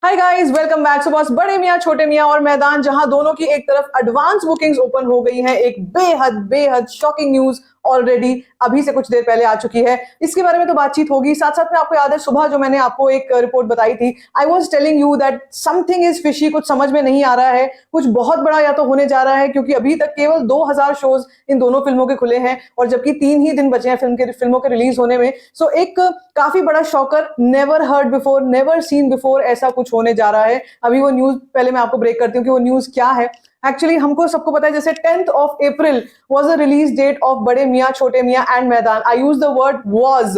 हाय guys, welcome back. So बस बड़े मियाँ छोटे मियाँ और मैदान, जहां दोनों की एक तरफ एडवांस बुकिंग्स ओपन हो गई हैं। एक बेहद बेहद शॉकिंग न्यूज ऑलरेडी अभी से कुछ देर पहले आ चुकी है। इसके बारे में तो बातचीत होगी। साथ साथ में आपको याद है सुबह जो मैंने आपको एक रिपोर्ट बताई थी, I was telling you that something is fishy. कुछ समझ में नहीं आ रहा है, कुछ बहुत बड़ा या तो होने जा रहा है, क्योंकि अभी तक केवल 2000 शोज इन दोनों फिल्मों के खुले हैं और जबकि 3 ही दिन बचे हैं फिल्मों के रिलीज होने में। सो एक काफी बड़ा shocker, never heard before, never seen before, ऐसा कुछ होने जा रहा है। अभी वो न्यूज पहले मैं आपको ब्रेक करती हूँ कि वो न्यूज क्या है। एक्चुअली हमको सबको पता है, जैसे 10th of April was a release date of बड़े मियाँ छोटे मियाँ एंड मैदान। आई यूज द वर्ड was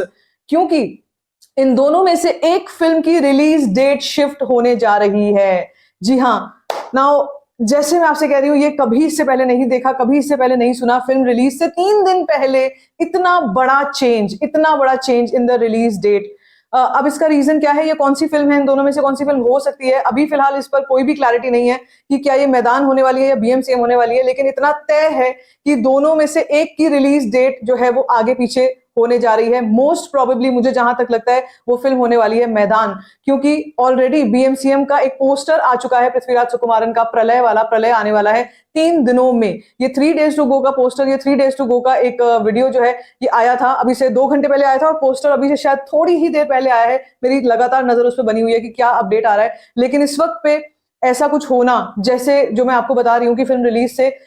क्योंकि इन दोनों में से एक फिल्म की रिलीज डेट शिफ्ट होने जा रही है। जी हाँ, नाउ जैसे मैं आपसे कह रही हूँ, ये कभी इससे पहले नहीं देखा, कभी इससे पहले नहीं सुना। फिल्म रिलीज से 3 दिन पहले इतना बड़ा change in the release date. अब इसका रीजन क्या है, ये कौन सी फिल्म है, इन दोनों में से कौन सी फिल्म हो सकती है, अभी फिलहाल इस पर कोई भी क्लैरिटी नहीं है कि क्या ये मैदान होने वाली है या बीएमसीएम होने वाली है। लेकिन इतना तय है कि दोनों में से एक की रिलीज डेट जो है वो आगे पीछे होने जा रही है। मोस्ट प्रोबेबली मुझे जहां तक लगता है वो फिल्म होने वाली है मैदान, क्योंकि ऑलरेडी बीएमसीएम का एक पोस्टर आ चुका है पृथ्वीराज सुकुमारन का, प्रलय वाला। प्रलय आने वाला है 3 दिनों में। ये 3 days to go का पोस्टर, ये 3 days to go का एक वीडियो जो है ये आया था, अभी से 2 घंटे पहले आया था, और पोस्टर अभी से शायद थोड़ी ही देर पहले आया है। मेरी लगातार नजर उस पर बनी हुई है कि क्या अपडेट आ रहा है। लेकिन इस वक्त पे ऐसा कुछ होना, जैसे जो मैं आपको बता रही हूँ कि फिल्म रिलीज से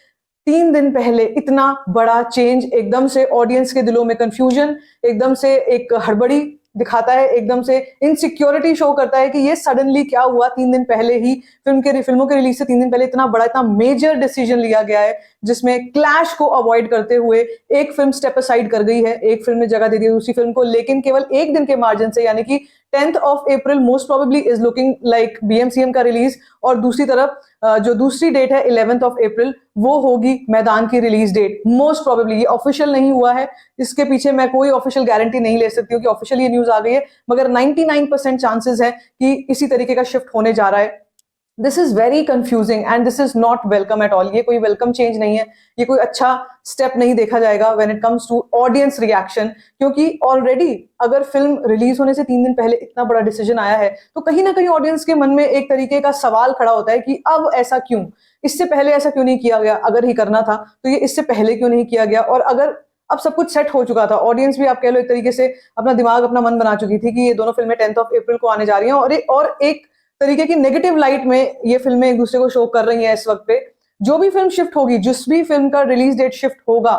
3 दिन पहले इतना बड़ा चेंज, एकदम से ऑडियंस के दिलों में कंफ्यूजन, एकदम से एक हड़बड़ी दिखाता है, एकदम से इनसिक्योरिटी शो करता है कि ये सडनली क्या हुआ। 3 दिन पहले ही फिल्मों के रिलीज से 3 दिन पहले इतना बड़ा, इतना मेजर डिसीजन लिया गया है, जिसमें क्लैश को अवॉइड करते हुए एक फिल्म स्टेप असाइड कर गई है, एक फिल्म ने जगह दे दी दूसरी फिल्म को, लेकिन केवल एक दिन के मार्जिन से। यानी कि 10th of April most probably is looking like BMCM का रिलीज, और दूसरी तरफ जो दूसरी डेट है 11th of April, वो होगी मैदान की रिलीज डेट। मोस्ट प्रोबेबली ये ऑफिशियल नहीं हुआ है, इसके पीछे मैं कोई ऑफिशियल गारंटी नहीं ले सकती हूँ कि ऑफिशियल ये न्यूज आ गई है, मगर 99% चांसेस है कि इसी तरीके का शिफ्ट होने जा रहा है। This is very confusing and this is not welcome at all. ये कोई वेलकम चेंज नहीं है, ये कोई अच्छा स्टेप नहीं देखा जाएगा when it comes to audience reaction, क्योंकि ऑलरेडी अगर फिल्म रिलीज होने से 3 दिन पहले इतना बड़ा डिसीजन आया है, तो कहीं ना कहीं ऑडियंस के मन में एक तरीके का सवाल खड़ा होता है कि अब ऐसा क्यों, इससे पहले ऐसा क्यों नहीं किया गया। अगर ही करना था तो ये इससे पहले क्यों नहीं किया गया। और अगर अब सब कुछ सेट हो चुका था, ऑडियंस भी आप कह लो एक तरीके से अपना दिमाग, अपना मन बना चुकी थी कि ये दोनों फिल्में 10th of April को आने जा रही हैं, और एक तरीके की नेगेटिव लाइट में ये फिल्में एक दूसरे को शो कर रही हैं इस वक्त पे। जो भी फिल्म शिफ्ट होगी, जिस भी फिल्म का रिलीज डेट शिफ्ट होगा,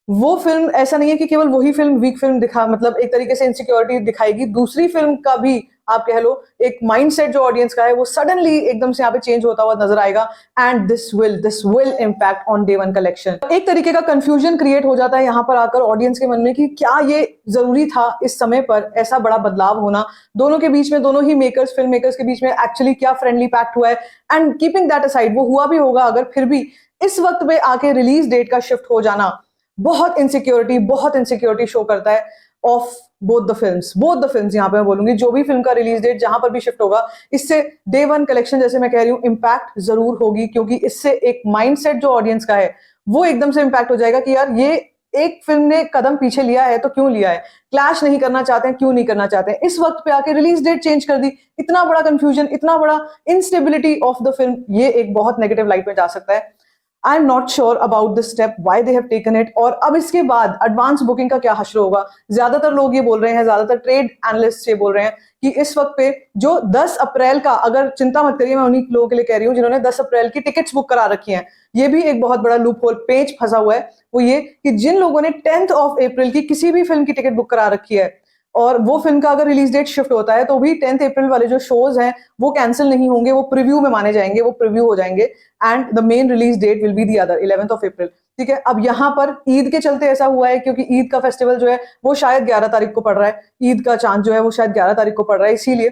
वो फिल्म ऐसा नहीं है कि केवल वही फिल्म वीक फिल्म दिखा, मतलब एक तरीके से इनसिक्योरिटी दिखाएगी। दूसरी फिल्म का भी आप कह लो एक माइंडसेट जो ऑडियंस का है वो सडनली एकदम से यहाँ पे चेंज होता हुआ नजर आएगा, and this will impact on day one collection. एक तरीके का कंफ्यूजन क्रिएट हो जाता है यहाँ पर आकर ऑडियंस के मन में कि क्या ये जरूरी था इस समय पर ऐसा बड़ा बदलाव होना। दोनों के बीच में, दोनों ही फिल्म मेकर्स के बीच में एक्चुअली क्या फ्रेंडली पैक्ट हुआ है, एंड कीपिंग दैट असाइड, वो हुआ भी होगा अगर, फिर भी इस वक्त पे आके रिलीज डेट का शिफ्ट हो जाना बहुत इनसिक्योरिटी शो करता है ऑफ बोथ द फिल्म्स। यहाँ पे मैं बोलूंगी जो भी फिल्म का रिलीज डेट जहां पर भी शिफ्ट होगा, इससे डे वन कलेक्शन, जैसे मैं कह रही हूँ, इंपैक्ट जरूर होगी, क्योंकि इससे एक माइंडसेट जो ऑडियंस का है वो एकदम से इंपैक्ट हो जाएगा कि यार ये एक फिल्म ने कदम पीछे लिया है तो क्यों लिया है, क्लैश नहीं करना चाहते हैं, क्यों नहीं करना चाहते हैं। इस वक्त पे आके रिलीज डेट चेंज कर दी, इतना बड़ा कंफ्यूजन, इतना बड़ा इंस्टेबिलिटी ऑफ द फिल्म, ये एक बहुत नेगेटिव लाइट में जा सकता है। I am not sure about this step, why they have taken it. और अब इसके बाद एडवांस बुकिंग का क्या हश्र होगा। ज्यादातर लोग ये बोल रहे हैं, ज्यादातर ट्रेड एनालिस्ट ये बोल रहे हैं कि इस वक्त पे जो 10 अप्रैल का, अगर चिंता मत करिए, मैं उन्हीं लोगों के लिए कह रही हूँ जिन्होंने 10 अप्रैल की टिकट्स बुक करा रखी हैं। ये भी एक बहुत बड़ा लूप होल, पेच फंसा हुआ है, वो ये कि जिन लोगों ने 10th of April की किसी भी फिल्म की टिकट बुक करा रखी है, और वो फिल्म का अगर रिलीज डेट शिफ्ट होता है तो भी 10th April वाले जो शोज हैं वो कैंसिल नहीं होंगे, वो प्रीव्यू में माने जाएंगे, वो प्रीव्यू हो जाएंगे, and the main release date will be the other 11th of April। ठीक है, अब यहाँ पर ईद के चलते ऐसा हुआ है, क्योंकि ईद का फेस्टिवल जो है वो शायद 11 तारीख को पड़ रहा है, ईद का चांद जो है वो शायद 11 तारीख को पड़ रहा है, इसीलिए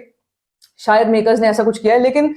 शायद मेकर्स ने ऐसा कुछ किया है। लेकिन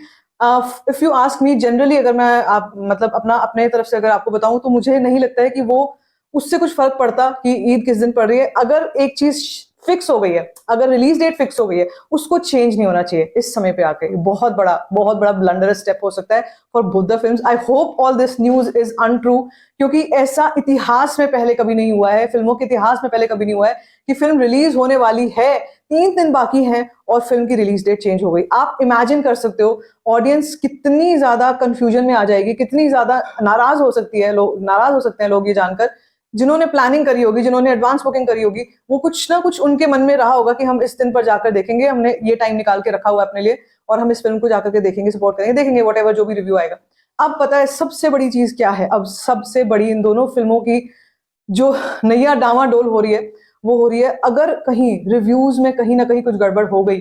if you ask me, generally अगर मैं मतलब अपने तरफ से अगर आपको बताऊं, तो मुझे नहीं लगता है कि वो उससे कुछ फर्क पड़ता कि ईद किस दिन पड़ रही है। अगर एक चीज फिक्स हो गई है, अगर रिलीज डेट फिक्स हो गई है, उसको चेंज नहीं होना चाहिए इस समय पे आके। बहुत बड़ा ब्लंडर स्टेप हो सकता है for both the films. I hope all this news is untrue, क्योंकि ऐसा इतिहास में पहले कभी नहीं हुआ है, फिल्मों के इतिहास में पहले कभी नहीं हुआ है कि फिल्म रिलीज होने वाली है 3 दिन बाकी हैं और फिल्म की रिलीज डेट चेंज हो गई। आप इमेजिन कर सकते हो ऑडियंस कितनी ज्यादा कंफ्यूजन में आ जाएगी, कितनी ज्यादा नाराज हो सकती है लोग, नाराज हो सकते हैं लोग ये जानकर, जिन्होंने प्लानिंग करी होगी, जिन्होंने एडवांस बुकिंग करी होगी, वो कुछ ना कुछ उनके मन में रहा होगा कि हम इस दिन पर जाकर देखेंगे, हमने ये टाइम निकाल के रखा हुआ है अपने लिए और हम इस फिल्म को जाकर के देखेंगे, सपोर्ट करेंगे, देखेंगे व्हाटएवर जो भी रिव्यू आएगा। अब पता है सबसे बड़ी चीज क्या है, अब सबसे बड़ी इन दोनों फिल्मों की जो नैया डामाडोल हो रही है वो हो रही है, अगर कहीं रिव्यूज में कहीं ना कहीं कुछ गड़बड़ हो गई,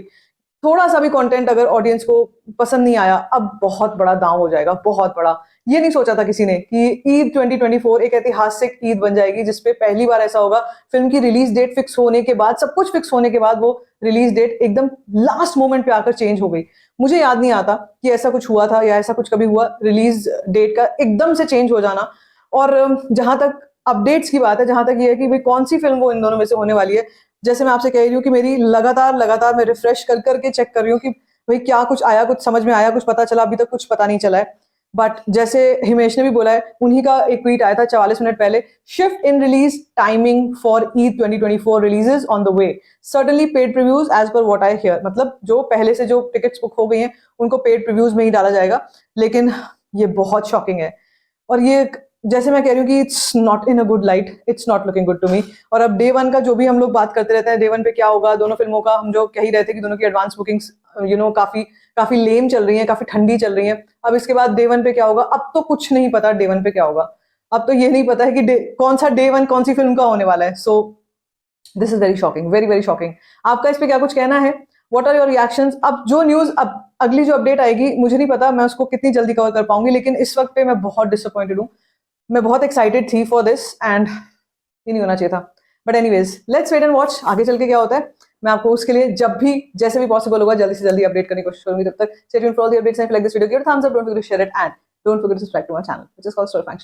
थोड़ा सा भी कंटेंट अगर ऑडियंस को पसंद नहीं आया, अब बहुत बड़ा दांव हो जाएगा, बहुत बड़ा। ये नहीं सोचा था किसी ने कि ईद 2024 एक ऐतिहासिक ईद बन जाएगी जिसपे पहली बार ऐसा होगा फिल्म की रिलीज डेट फिक्स होने के बाद, सब कुछ फिक्स होने के बाद वो रिलीज डेट एकदम लास्ट मोमेंट पे आकर चेंज हो गई। मुझे याद नहीं आता कि ऐसा कुछ हुआ था या ऐसा कुछ कभी हुआ, रिलीज डेट का एकदम से चेंज हो जाना। और जहां तक अपडेट्स की बात है, जहां तक ये है कि भाई कौन सी फिल्म वो इन दोनों में से होने वाली है, जैसे मैं आपसे कह रही हूँ कि मेरी लगातार मैं रिफ्रेश कर करके चेक कर रही हूँ कि भाई क्या कुछ आया, कुछ समझ में आया, कुछ पता चला, अभी तक कुछ पता नहीं चला है। बट जैसे हिमेश ने भी बोला है, उन्हीं का एक ट्वीट आया था 44 मिनट पहले, shift in release timing for Eid 2024 releases on the way, certainly paid previews as per what I hear. मतलब जो पहले से जो टिकट्स बुक हो गई हैं उनको पेड प्रीव्यूज में ही डाला जाएगा। लेकिन ये बहुत शॉकिंग है और ये जैसे मैं कह रही हूँ कि it's not in a good light, it's not looking good to me. और अब डे वन का जो भी हम लोग बात करते रहते हैं, डे वन पे क्या होगा, दोनों फिल्मों का हम जो कह ही रहे थे कि दोनों की एडवांस बुकिंग्स काफी काफी लेम चल रही हैं, काफी ठंडी चल रही हैं। अब इसके बाद डे वन पे क्या होगा, अब तो कुछ नहीं पता डे वन पे क्या होगा। अब तो ये नहीं पता है कि कौन सा डे वन कौन सी फिल्म का होने वाला है। So this is very shocking, very very shocking. आपका इस पे क्या कुछ कहना है? What are your reactions? अब जो न्यूज, अब अगली जो अपडेट आएगी, मुझे नहीं पता मैं उसको कितनी जल्दी कवर कर पाऊंगी, लेकिन इस वक्त पे मैं बहुत डिसअपॉइंटेड हूँ। मैं बहुत एक्साइटेड थी फॉर दिस एंड ये नहीं होना चाहिए था। But anyways let's wait and watch आगे चल के क्या होता है। मैं आपको उसके लिए जब भी जैसे भी पॉसिबल होगा जल्दी से जल्दी अपडेट करने की कोशिश करूंगी। तब तक stay tuned for all the updates and like this video, give a thumbs up, don't forget to share it and don't forget to subscribe to my channel which is called story function.